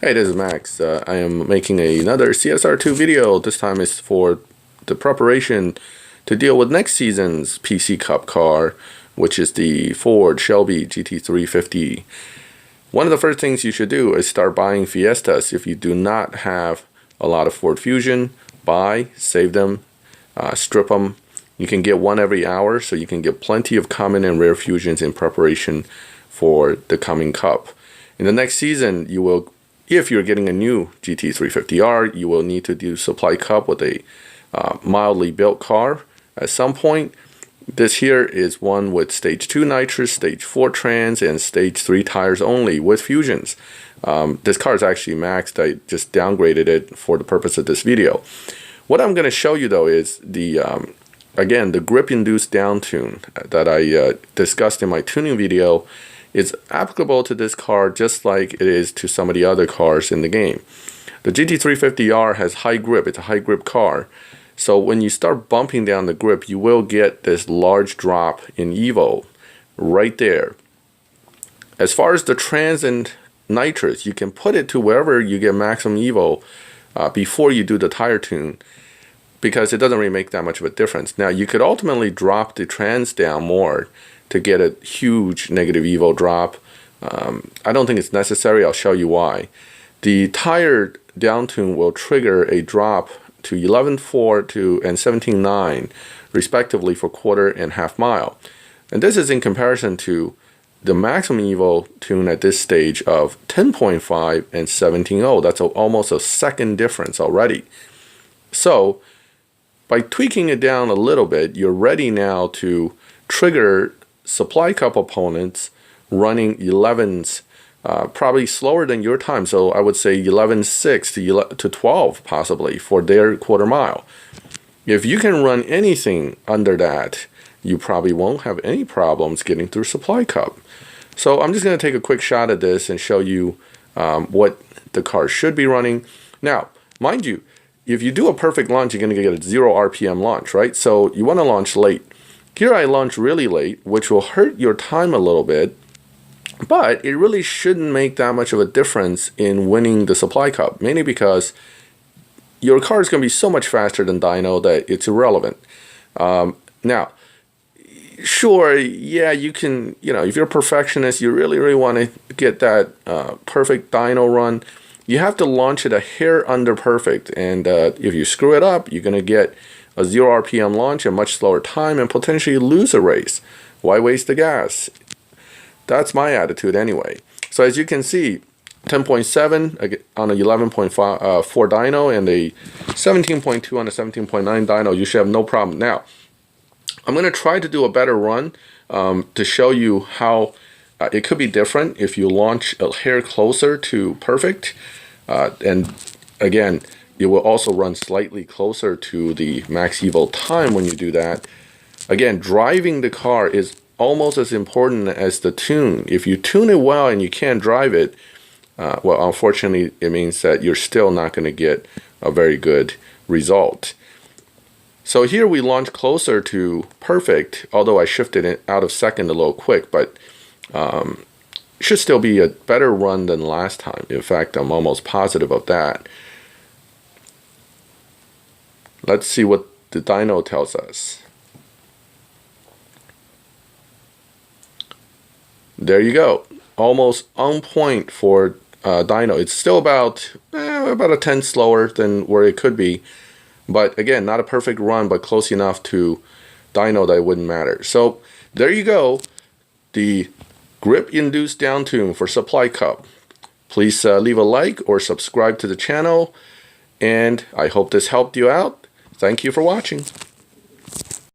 Hey, this is Max. I am making another CSR2 video. This time is for the preparation to deal with next season's PC Cup car, which is the Ford Shelby Gt350. One of the first things you should do is start buying Fiestas. If you do not have a lot of Ford Fusion, buy, save them, strip them. You can get one every hour, so you can get plenty of common and rare Fusions in preparation for the coming Cup. In the next season, you will, if you're getting a new Gt350R, you will need to do supply Cup with a mildly built car at some point. This here is one with stage 2 nitrous, stage 4 trans, and stage 3 tires only with Fusions. This car is actually maxed. I just downgraded it for the purpose of this video. What I'm going to show you though is the again, the grip-induced downtune that I discussed in my tuning video is applicable to this car just like it is to some of the other cars in the game. The Gt350R has high grip. It's a high grip car. So when you start bumping down the grip, you will get this large drop in Evo right there. As far as the trans and nitrous, you can put it to wherever you get maximum Evo before you do the tire tune, because it doesn't really make that much of a difference. Now, you could ultimately drop the trans down more to get a huge negative Evo drop. I don't think it's necessary. I'll show you why. The tire downtune will trigger a drop to 11.4 and 17.9 respectively for quarter and half mile. And this is in comparison to the maximum Evo tune at this stage of 10.5 and 17.0. That's almost a second difference already. So by tweaking it down a little bit, you're ready now to trigger supply Cup opponents running 11s, probably slower than your time. So I would say 11.6 to 12 possibly for their quarter mile. If you can run anything under that, you probably won't have any problems getting through supply Cup. So I'm just going to take a quick shot at this and show you what the car should be running. Now, mind you, if you do a perfect launch, you're going to get a 0 RPM launch, right? So you want to launch late. Here I launch really late, which will hurt your time a little bit, but it really shouldn't make that much of a difference in winning the supply Cup, mainly because your car is going to be so much faster than dyno that it's irrelevant. Now, sure, yeah, you can, if you're a perfectionist, you really want to get that perfect dyno run, you have to launch it a hair under perfect, and if you screw it up, you're going to get a 0 RPM launch, a much slower time, and potentially lose a race. Why waste the gas? That's my attitude anyway. So as you can see, 10.7 on a 11.4 dyno and a 17.2 on a 17.9 dyno, you should have no problem. Now, I'm going to try to do a better run to show you how it could be different if you launch a hair closer to perfect. And again, it will also run slightly closer to the max Evo time when you do that. Again, driving the car is almost as important as the tune. If you tune it well and you can't drive it, well, unfortunately, it means that you're still not going to get a very good result. So here we launch closer to perfect, although I shifted it out of second a little quick, but it should still be a better run than last time. In fact, I'm almost positive of that. Let's see what the dyno tells us. There you go. Almost on point for dyno. It's still about a 10 slower than where it could be. But again, not a perfect run, but close enough to dyno that it wouldn't matter. So there you go. The grip-induced downtune for supply Cup. Please leave a like or subscribe to the channel. And I hope this helped you out. Thank you for watching.